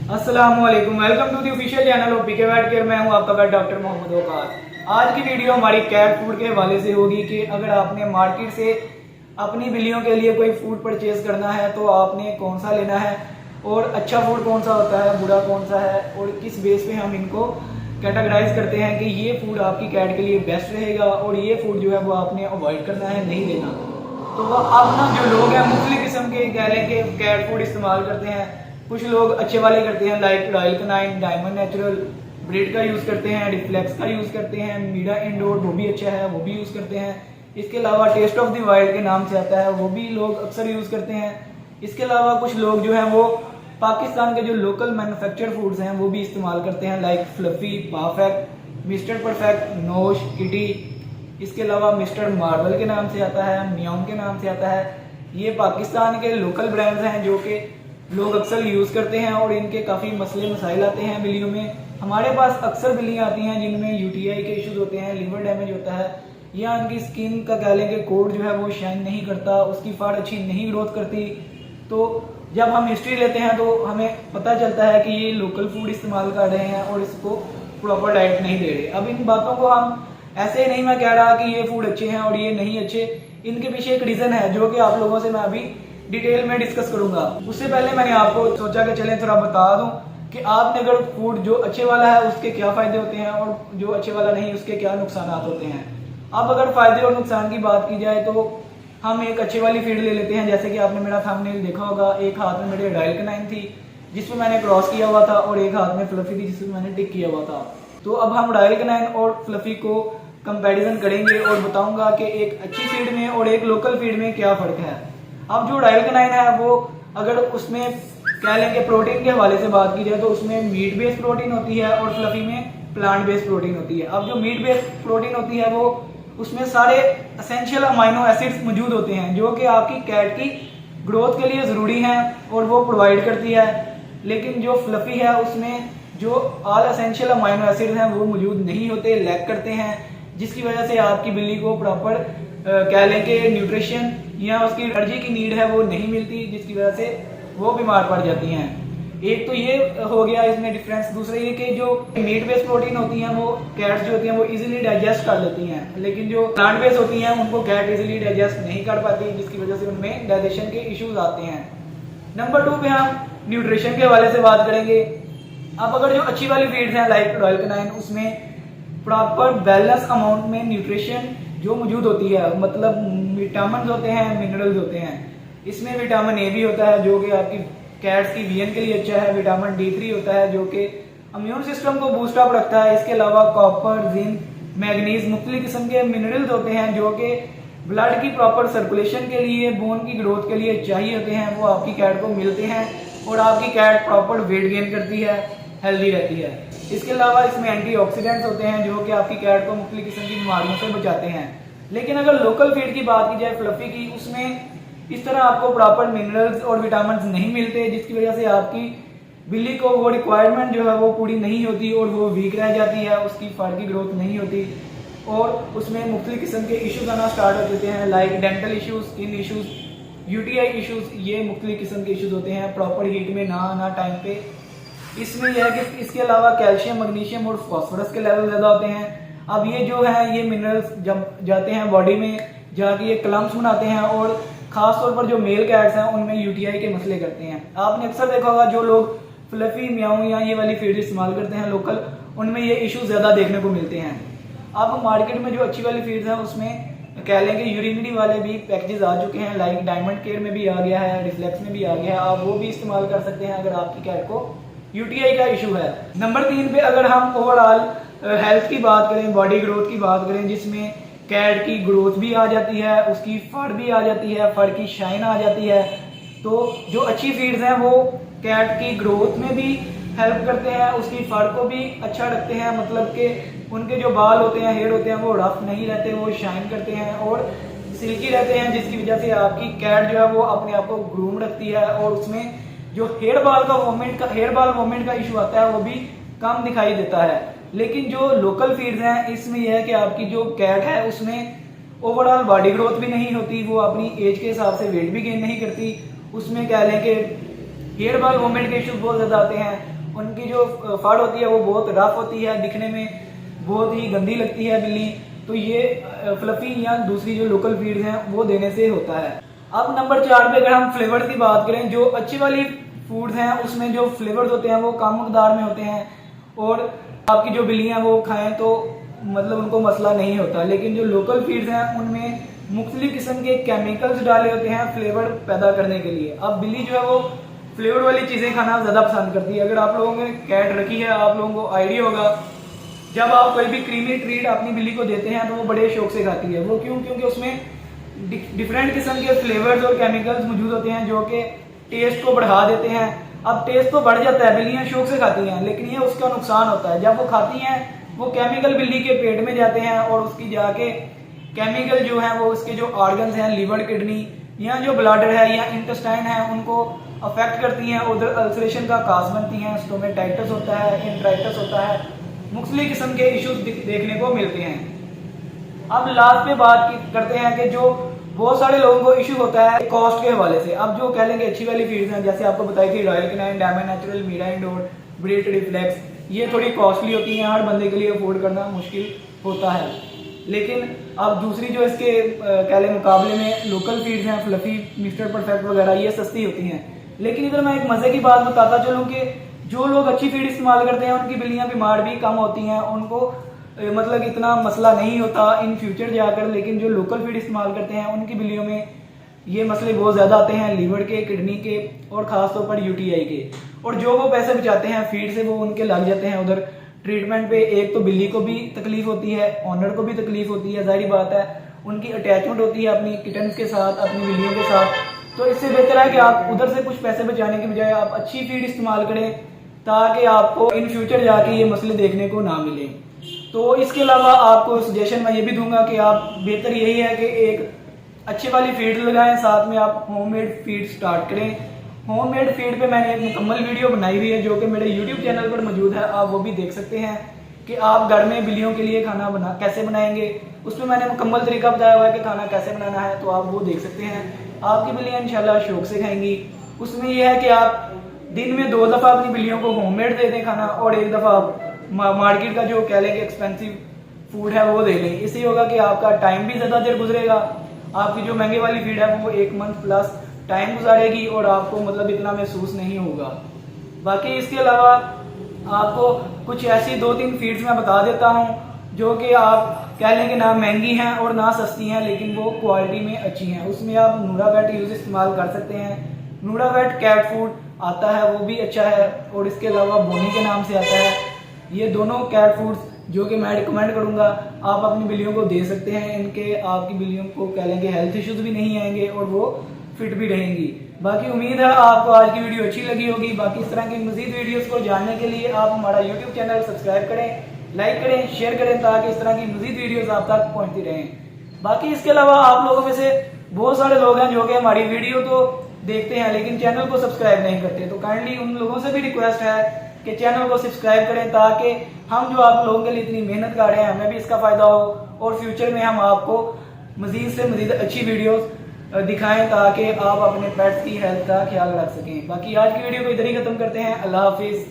अस्सलामुअलैकुम, welcome to the official channel of PK vet care. मैं हूं आपका वेट डॉक्टर मोहम्मद वकास। आज की वीडियो हमारी कैट फूड के हवाले से होगी कि अगर आपने मार्केट से अपनी बिल्लियों के लिए कोई फूड परचेज करना है तो आपने कौन सा लेना है और अच्छा फूड कौन सा होता है, बुरा कौन सा है और किस बेस पे हम इनको कैटेगराइज करते हैं कि ये फूड आपकी कैट के लिए बेस्ट रहेगा और ये फूड जो है वो आपने अवॉइड करना है, नहीं लेना। तो वह अब ना जो लोग हैं मुख्तलिफ किस्म के कह लें कि कैट फूड इस्तेमाल करते हैं। कुछ लोग अच्छे वाले करते हैं like royal Canin, Diamond natural, breed का यूज़ करते हैं, रिफ्लेक्स का यूज़ करते हैं, मीडा इंडोर वो भी अच्छा है, वो भी यूज़ करते हैं। इसके अलावा टेस्ट ऑफ द वाइल्ड के नाम से आता है, वो भी लोग अक्सर यूज़ करते हैं। इसके अलावा कुछ लोग जो हैं वो पाकिस्तान के जो लोकल मैन्युफैक्चर फूड्स हैं वो भी इस्तेमाल करते हैं like fluffy, perfect, mister perfect, nosh, kitty. इसके अलावा मिस्टर मार्बल के नाम से आता है, म्याऊं के नाम से आता है। ये पाकिस्तान के लोकल ब्रांड्स हैं जो कि लोग अक्सर यूज़ करते हैं और इनके काफ़ी मसले मसाइल आते हैं बिल्लियों में। हमारे पास अक्सर बिल्लियाँ आती हैं जिनमें यूटीआई के इश्यूज होते हैं, लिवर डैमेज होता है या इनकी स्किन का कह लें कि कोट जो है वो शाइन नहीं करता, उसकी फाड़ अच्छी नहीं ग्रोथ करती। तो जब हम हिस्ट्री लेते हैं तो हमें पता चलता है कि ये लोकल फूड इस्तेमाल कर रहे हैं और इसको प्रॉपर डाइट नहीं दे रहे। अब इन बातों को हम ऐसे ही नहीं मैं कह रहा कि ये फूड अच्छे हैं और ये नहीं अच्छे, इनके पीछे एक रीज़न है जो कि आप लोगों से मैं अभी डिटेल में डिस्कस करूंगा। उससे पहले मैंने आपको सोचा कि चलें थोड़ा बता दूं कि आपने अगर फूड जो अच्छे वाला है उसके क्या फ़ायदे होते हैं और जो अच्छे वाला नहीं उसके क्या नुकसान होते हैं। अब अगर फ़ायदे और नुकसान की बात की जाए तो हम एक अच्छी वाली फीड ले लेते हैं। जैसे कि आपने मेरा थंबनेल देखा होगा, एक हाथ में मेरे रॉयल कैनाइन थी जिसमें मैंने क्रॉस किया हुआ था और एक हाथ में फ्लफी थी जिसमें मैंने टिक किया हुआ था। तो अब हम रॉयल कैनाइन और फ्लफी को कंपैरिजन करेंगे और बताऊंगा कि एक अच्छी फीड में और एक लोकल फीड में क्या फ़र्क है। अब जो रॉयल कैनाइन है वो अगर उसमें कह लें कि प्रोटीन के हवाले से बात की जाए तो उसमें मीट बेस्ड प्रोटीन होती है और फ्लफी में प्लांट बेस्ड प्रोटीन होती है। अब जो मीट बेस्ड प्रोटीन होती है वो उसमें सारे एसेंशियल अमाइनो एसिड्स मौजूद होते हैं जो कि आपकी कैट की ग्रोथ के लिए ज़रूरी हैं और वो प्रोवाइड करती है। लेकिन जो फ्लफी है उसमें जो ऑल एसेंशियल अमाइनो एसिड्स हैं वो मौजूद नहीं होते, लैक करते हैं, जिसकी वजह से आपकी बिल्ली को प्रॉपर कह लें कि न्यूट्रिशन या उसकी एनर्जी की नीड है वो नहीं मिलती, जिसकी वजह से वो बीमार पड़ जाती हैं। एक तो ये हो गया इसमें डिफरेंस। दूसरा ये कि जो मीट बेस्ड प्रोटीन होती हैं वो कैट्स जो होती हैं वो इजीली डाइजेस्ट कर लेती हैं, लेकिन जो प्लांट बेस्ड होती हैं उनको कैट इजीली डाइजेस्ट नहीं कर पाती, जिसकी वजह से उनमें डाइजेशन के इश्यूज आते हैं। नंबर 2 पे हम न्यूट्रिशन के हवाले से बात करेंगे। अब अगर जो अच्छी वाली फीड्स हैं लाइक रॉयल कैनाइन उसमें प्रॉपर बैलेंस अमाउंट में न्यूट्रिशन जो मौजूद होती है, मतलब विटामिन होते हैं, मिनरल्स होते हैं। इसमें विटामिन ए भी होता है जो कि आपकी कैट्स की विजन के लिए अच्छा है, विटामिन D3 होता है जो कि इम्यून सिस्टम को बूस्ट अप रखता है। इसके अलावा कॉपर, जिंक, मैग्नीज, मुख्तलिफ किस्म के मिनरल्स होते हैं जो कि ब्लड की प्रॉपर सर्कुलेशन के लिए, बोन की ग्रोथ के लिए चाहिए होते हैं, वो आपकी कैट को मिलते हैं और आपकी कैट प्रॉपर वेट गेन करती है, हेल्दी रहती है। इसके अलावा इसमें एंटीऑक्सीडेंट्स होते हैं जो कि आपकी कैट को मुख्तलिफ किस्म की बीमारियों से बचाते हैं। लेकिन अगर लोकल फीड की बात की जाए फ्लफी की, उसमें इस तरह आपको प्रॉपर मिनरल्स और विटामिन नहीं मिलते, जिसकी वजह से आपकी बिल्ली को वो रिक्वायरमेंट जो है वो पूरी नहीं होती और वो वीक रह जाती है, उसकी फर की ग्रोथ नहीं होती और उसमें मुख्तलिफ किस्म के इश्यूज आना स्टार्ट हो जाते हैं like dental issues, skin issues, UTI issues. ये मुख्तलिफ किस्म के इश्यूज होते हैं, प्रॉपर हीट में ना आना टाइम पे। इसमें यह है कि इसके अलावा कैल्शियम, मैग्नीशियम और फास्फोरस के लेवल ज़्यादा होते हैं। अब ये जो है ये मिनरल्स जब जाते हैं बॉडी में जाके ये क्लम्प्स बनाते हैं और खास तौर पर जो मेल कैट्स हैं उनमें यूटीआई के मसले करते हैं। आपने अक्सर देखा होगा जो लोग फ्लफी, म्याऊं या ये वाली फीड इस्तेमाल करते हैं लोकल, उनमें ये इशू ज़्यादा देखने को मिलते हैं। अब मार्केट में जो अच्छी वाली फीड्स हैं उसमें कह लें कि यूरिनरी वाले भी पैकेजेस आ चुके हैं, लाइक डायमंड केयर में भी आ गया है, रिफ्लेक्स में भी आ गया है। आप वो भी इस्तेमाल कर सकते हैं अगर आपकी कैट को यूटीआई का इशू है। नंबर 3 पे अगर हम ओवरऑल हेल्थ की बात करें, बॉडी ग्रोथ की बात करें, जिसमें कैट की ग्रोथ भी आ जाती है, उसकी फर भी आ जाती है, फर की शाइन आ जाती है, तो जो अच्छी फीड्स हैं वो कैट की ग्रोथ में भी हेल्प करते हैं, उसकी फर को भी अच्छा रखते हैं, मतलब कि उनके जो बाल होते हैं, हेयर होते हैं वो रफ नहीं रहते, वो शाइन करते हैं और सिल्की रहते हैं, जिसकी वजह से आपकी कैट जो है वो अपने आप को ग्रूम रखती है और उसमें जो हेयर बाल मूवमेंट का इशू आता है वो भी कम दिखाई देता है। लेकिन जो लोकल फीड्स हैं इसमें यह है कि आपकी जो कैट है उसमें ओवरऑल बॉडी ग्रोथ भी नहीं होती, वो अपनी एज के हिसाब से वेट भी गेन नहीं करती, उसमें कह लें कि हेयर बाल मूवमेंट के इश्यूज बहुत ज़्यादा आते हैं उनकी जो फड़ होती है वो बहुत रफ होती है, दिखने में बहुत ही गंदी लगती है बिल्ली। तो ये फ्लफी या दूसरी जो लोकल फीड्स हैं वो देने से होता है। अब नंबर 4 पे अगर हम फ्लेवर की बात करें, जो अच्छी वाली फूड्स हैं उसमें जो फ्लेवर्स होते हैं वो कम मकदार में होते हैं और आपकी जो बिल्लियां वो खाएं तो मतलब उनको मसला नहीं होता। लेकिन जो लोकल फीड्स हैं उनमें मुख्तलिफ किस्म के केमिकल्स डाले होते हैं फ्लेवर पैदा करने के लिए। अब बिल्ली जो है वो फ्लेवर वाली चीज़ें खाना ज़्यादा पसंद करती है। अगर आप लोगों ने कैट रखी है, आप लोगों को आइडिया होगा, जब आप कोई भी क्रीमी ट्रीट अपनी बिल्ली को देते हैं तो वो बड़े शौक से खाती है। वो क्यों? क्योंकि उसमें डिफरेंट किस्म के फ्लेवर्स और केमिकल्स मौजूद होते हैं जो कि टेस्ट को बढ़ा देते हैं। अब टेस्ट तो बढ़ जाता है, बिल्लियां शौक से खाती हैं, लेकिन ये उसका नुकसान होता है। जब वो खाती हैं वो केमिकल बिल्ली के पेट में जाते हैं और उसकी जाके केमिकल जो है वो उसके जो ऑर्गन्स हैं, लिवर, किडनी या जो ब्लडर है या इंटेस्टाइन है, उनको अफेक्ट करती हैं। उधर अल्सरेशन का काज बनती हैं, स्टोमेटाइटिस होता है, इंट्राइटिस होता है, मुख्तलिफ किस्म के इश्यूज देखने को मिलते हैं। अब लास्ट पे बात करते हैं कि जो बहुत सारे लोगों को इशू होता है कॉस्ट के हवाले से। अब जो कह लेंगे अच्छी वाली फीड्स हैं, जैसे आपको बताई थी रॉयल कैनाइन, डायमंड नेचुरल, मीरा इंडोर, ब्रीड रिफ्लेक्स, ये थोड़ी कॉस्टली होती हैं, हर बंदे के लिए अफोर्ड करना मुश्किल होता है। लेकिन अब दूसरी जो इसके कह लें मुकाबले में लोकल फीड्स हैं, फ्लफी, मिस्टर परफेक्ट वगैरह, ये सस्ती होती हैं। लेकिन इधर मैं एक मजे की बात बताता चलूँ कि जो लोग अच्छी फीड इस्तेमाल करते हैं उनकी बिल्लियां बीमार भी कम होती हैं, उनको मतलब इतना मसला नहीं होता इन फ्यूचर जाकर। लेकिन जो लोकल फीड इस्तेमाल करते हैं उनकी बिल्लियों में ये मसले बहुत ज़्यादा आते हैं, लीवर के, किडनी के और ख़ासतौर पर यूटीआई के। और जो वो पैसे बचाते हैं फीड से वो उनके लग जाते हैं उधर ट्रीटमेंट पे। एक तो बिल्ली को भी तकलीफ होती है, ऑनर को भी तकलीफ होती है, जाहिर बात है, उनकी अटैचमेंट होती है अपनी किटन्स के साथ, अपनी बिल्लियों के साथ। तो इससे बेहतर है कि आप उधर से कुछ पैसे बचाने की बजाय आप अच्छी फीड इस्तेमाल करें ताकि आपको इन फ्यूचर जाके ये मसले देखने को ना मिले। तो इसके अलावा आपको सजेशन मैं ये भी दूंगा कि आप बेहतर यही है कि एक अच्छी वाली फीड लगाएं, साथ में आप होममेड फीड स्टार्ट करें। होममेड फीड पे मैंने एक मुकम्मल वीडियो बनाई हुई है जो कि मेरे यूट्यूब चैनल पर मौजूद है, आप वो भी देख सकते हैं कि आप घर में बिल्लियों के लिए खाना कैसे बनाएंगे। उसमें मैंने मुकम्मल तरीका बताया हुआ है कि खाना कैसे बनाना है, तो आप वो देख सकते हैं। आपकी बिल्लियाँ इंशाल्लाह शौक से खाएंगी। उसमें यह है कि आप दिन में 2 दफ़ा अपनी बिल्लियों को होममेड दे दें खाना और 1 दफ़ा आप मार्केट का जो कह लेंगे एक्सपेंसिव फूड है वो दे लें। इससे होगा कि आपका टाइम भी ज़्यादा देर गुजरेगा, आपकी जो महंगी वाली फीड है वो 1 मंथ प्लस टाइम गुजारेगी और आपको मतलब इतना महसूस नहीं होगा। बाकी इसके अलावा आपको कुछ ऐसी 2-3 फीड्स मैं बता देता हूँ जो कि आप कह लेंगे ना महंगी हैं और ना सस्ती हैं, लेकिन वो क्वालिटी में अच्छी हैं। उसमें आप नूरावेट यूज इस्तेमाल कर सकते हैं। नूरावेट कैट फूड आता है, वो भी अच्छा है, और इसके अलावा बोनी के नाम से आता है। ये दोनों कैट फूड्स जो कि मैं रिकमेंड करूंगा आप अपनी बिल्लियों को दे सकते हैं। इनके आपकी बिल्लियों को कह लेंगे हेल्थ इश्यूज भी नहीं आएंगे और वो फिट भी रहेंगी। बाकी उम्मीद है आपको आज की वीडियो अच्छी लगी होगी। बाकी इस तरह की मजीद वीडियोस को जानने के लिए आप हमारा यूट्यूब चैनल सब्सक्राइब करें, लाइक करें, शेयर करें ताकि इस तरह की मजीद वीडियोस आप तक पहुंचती रहें। बाकी इसके अलावा आप लोगों में से बहुत सारे लोग हैं जो कि हमारी वीडियो तो देखते हैं लेकिन चैनल को सब्सक्राइब नहीं करते, तो काइंडली उन लोगों से भी रिक्वेस्ट है कि चैनल को सब्सक्राइब करें ताकि हम जो आप लोगों के लिए इतनी मेहनत कर रहे हैं हमें भी इसका फायदा हो और फ्यूचर में हम आपको मजीद से मजीद अच्छी वीडियोस दिखाएं ताकि आप अपने पेट्स की हेल्थ का ख्याल रख सकें। बाकी आज की वीडियो को इधर ही खत्म करते हैं। अल्लाह हाफिज।